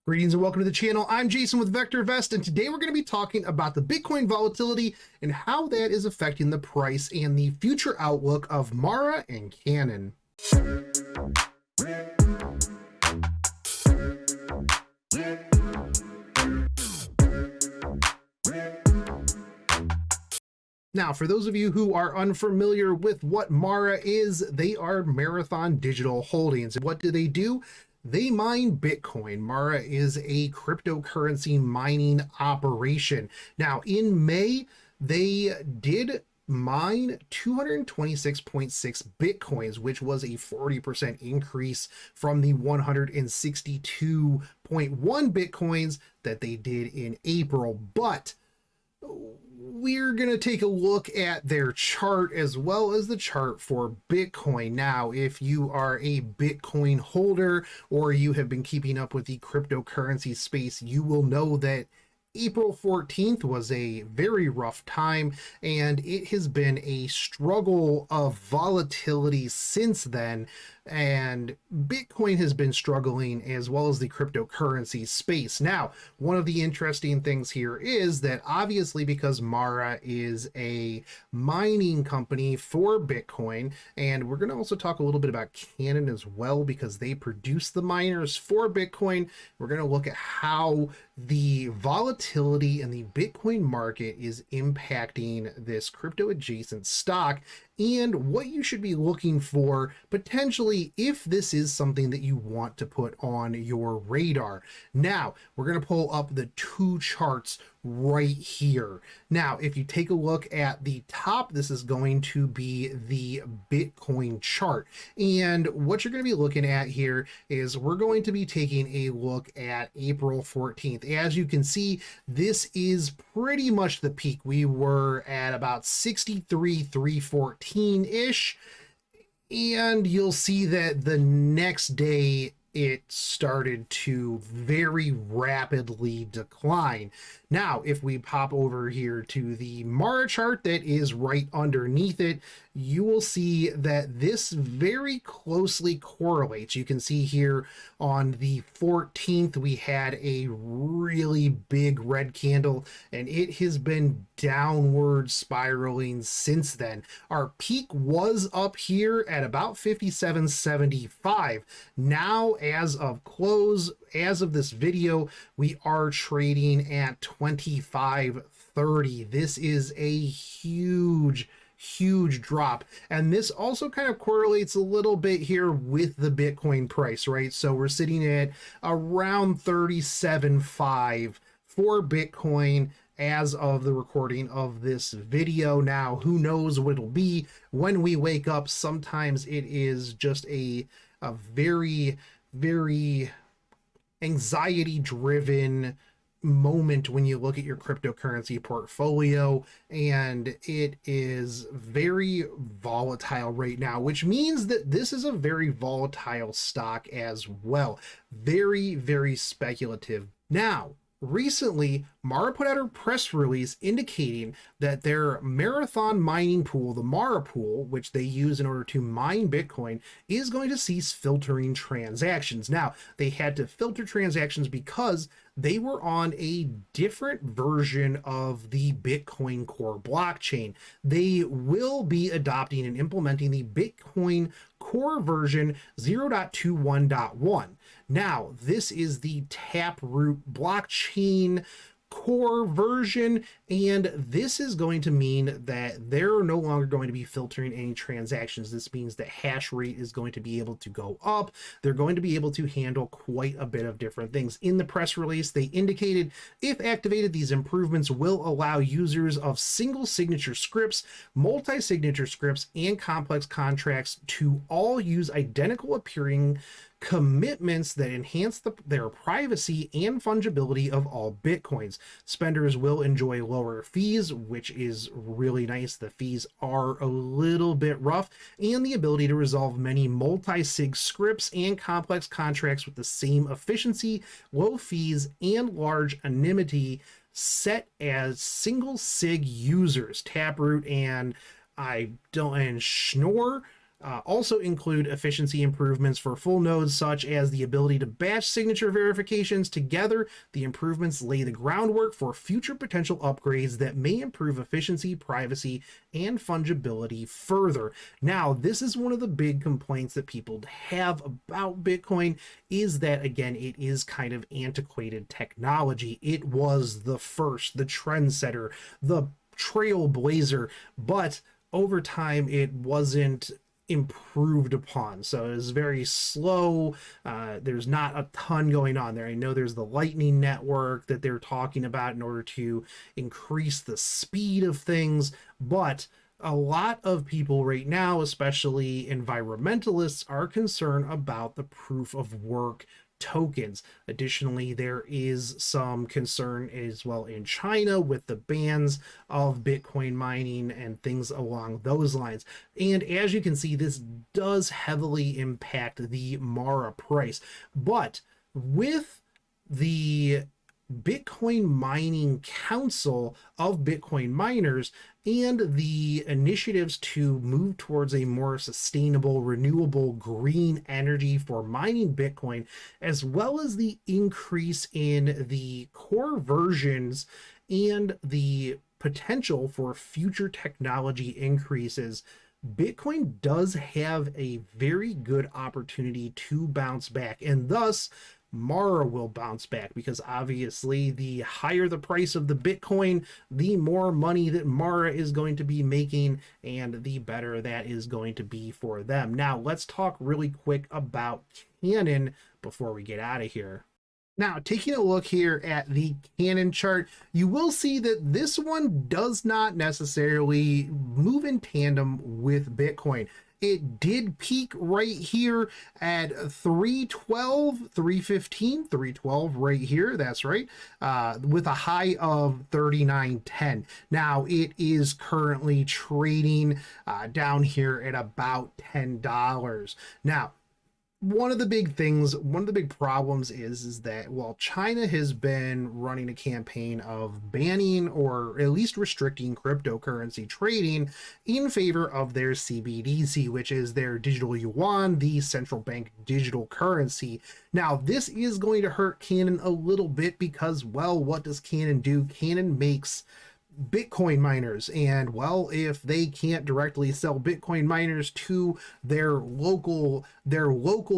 Greetings and welcome to the channel. I'm Jason with VectorVest, and today we're going to be talking about the Bitcoin volatility and how that is affecting the price and the future outlook of Mara and Cannon. Now, for those of you who are unfamiliar with what Mara is, they are Marathon Digital Holdings. What do? They mine Bitcoin. Mara is a cryptocurrency mining operation. Now, in May, they did mine 226.6 Bitcoins, which was a 40% increase from the 162.1 Bitcoins that they did in April. But we're going to take a look at their chart as well as the chart for Bitcoin. Now, if you are a Bitcoin holder or you have been keeping up with the cryptocurrency space, you will know that April 14th was a very rough time, and it has been a struggle of volatility since then. And Bitcoin has been struggling as well as the cryptocurrency space. Now, one of the interesting things here is that obviously because Mara is a mining company for Bitcoin, and we're going to also talk a little bit about Cannon as well because they produce the miners for Bitcoin. We're going to look at how the volatility in the Bitcoin market is impacting this crypto adjacent stock and what you should be looking for potentially if this is something that you want to put on your radar. Now, we're going to pull up the two charts right here. Now, if you take a look at the top, this is going to be the Bitcoin chart. And what you're going to be looking at here is we're going to be taking a look at April 14th. As you can see, this is pretty much the peak. We were at about 63,314-ish. And you'll see that the next day it started to very rapidly decline. Now, if we pop over here to the Mara chart that is right underneath it, you will see that this very closely correlates. You can see here on the 14th, we had a really big red candle, and it has been downward spiraling since then. Our peak was up here at about 57.75. Now, as of close, as of this video, we are trading at 25.30. This is a huge drop, and this also kind of correlates a little bit here with the Bitcoin price, right? So we're sitting at around 37.5 for Bitcoin as of the recording of this video. Now, who knows what it'll be when we wake up. Sometimes it is just a very anxiety driven moment when you look at your cryptocurrency portfolio, and it is very volatile right now, which means that this is a very volatile stock as well. Very speculative. Now, recently, Mara put out a press release indicating that their marathon mining pool, the Mara pool, which they use in order to mine Bitcoin, is going to cease filtering transactions. Now, they had to filter transactions because they were on a different version of the Bitcoin Core blockchain. They will be adopting and implementing the Bitcoin Core version 0.21.1. Now, this is the Taproot blockchain core version, and this is going to mean that they're no longer going to be filtering any transactions. This means that hash rate is going to be able to go up. They're going to be able to handle quite a bit of different things. In the press release, they indicated if activated, these improvements will allow users of single signature scripts, multi-signature scripts, and complex contracts to all use identical appearing commitments that enhance their privacy and fungibility of all Bitcoins. Spenders will enjoy lower fees, which is really nice. The fees are a little bit rough, and the ability to resolve many multi-sig scripts and complex contracts with the same efficiency, low fees, and large anonymity set as single sig users. Taproot and Schnorr Also include efficiency improvements for full nodes, such as the ability to batch signature verifications. Together, the improvements lay the groundwork for future potential upgrades that may improve efficiency, privacy, and fungibility further. Now, this is one of the big complaints that people have about Bitcoin, is that, again, it is kind of antiquated technology. It was the first, the trendsetter, the trailblazer, but over time it wasn't improved upon. So it was very slow. There's not a ton going on there. I know there's the Lightning Network that they're talking about in order to increase the speed of things, but a lot of people right now, especially environmentalists, are concerned about the proof of work tokens. Additionally, there is some concern as well in China with the bans of Bitcoin mining and things along those lines. And as you can see, this does heavily impact the Mara price. But with the Bitcoin Mining Council of Bitcoin miners and the initiatives to move towards a more sustainable, renewable, green energy for mining Bitcoin, as well as the increase in the core versions and the potential for future technology increases, Bitcoin does have a very good opportunity to bounce back, and thus Mara will bounce back, because obviously the higher the price of the Bitcoin, the more money that Mara is going to be making, and the better that is going to be for them. Now, let's talk really quick about Canon before we get out of here. Now, taking a look here at the Canon chart, you will see that this one does not necessarily move in tandem with Bitcoin. It did peak right here at 312, 315, 312 right here. That's right. With a high of 39.10. Now it is currently trading down here at about $10. Now, one of the big problems is that while China has been running a campaign of banning or at least restricting cryptocurrency trading in favor of their CBDC, which is their digital yuan, the central bank digital currency. Now, this is going to hurt Canon a little bit because, well, what does Canon do? Canon makes Bitcoin miners, and well, if they can't directly sell Bitcoin miners to their local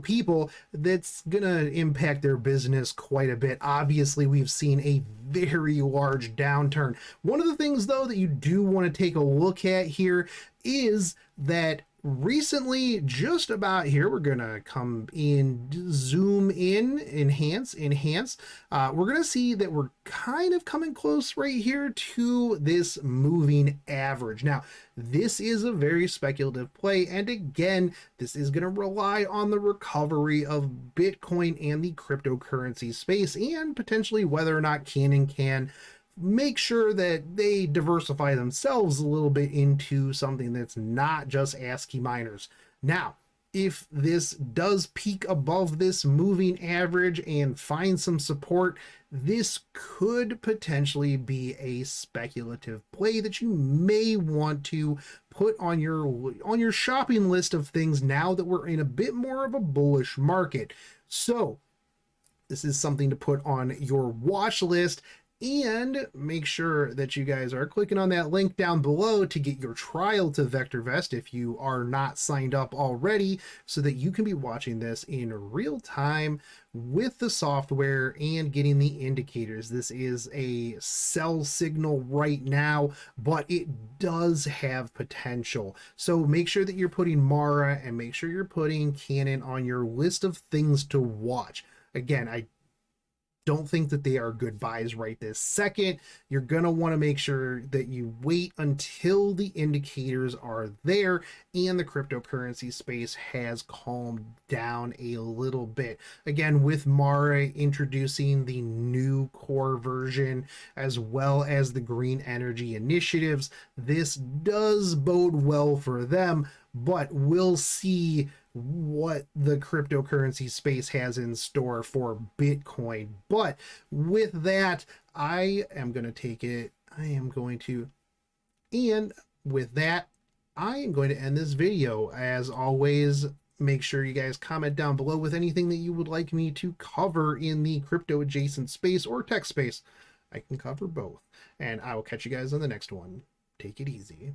people, that's gonna impact their business quite a bit. Obviously, we've seen a very large downturn. One of the things, though, that you do want to take a look at here is that recently, just about here, we're gonna come in, zoom in, enhance. We're gonna see that we're kind of coming close right here to this moving average. Now, this is a very speculative play, and again, this is gonna rely on the recovery of Bitcoin and the cryptocurrency space, and potentially whether or not Canon can make sure that they diversify themselves a little bit into something that's not just ASCII miners. Now, if this does peak above this moving average and find some support, this could potentially be a speculative play that you may want to put on your shopping list of things now that we're in a bit more of a bullish market. So this is something to put on your watch list. And make sure that you guys are clicking on that link down below to get your trial to VectorVest if you are not signed up already, so that you can be watching this in real time with the software and getting the indicators. This is a sell signal right now, but it does have potential. So make sure that you're putting Mara and make sure you're putting Canon on your list of things to watch. Again, I don't think that they are good buys right this second. You're going to want to make sure that you wait until the indicators are there and the cryptocurrency space has calmed down a little bit. Again, with Mara introducing the new core version as well as the green energy initiatives, this does bode well for them, but we'll see what the cryptocurrency space has in store for Bitcoin. But with that, I am going to take it. And with that, I am going to end this video. As always, make sure you guys comment down below with anything that you would like me to cover in the crypto adjacent space or tech space. I can cover both. And I will catch you guys on the next one. Take it easy.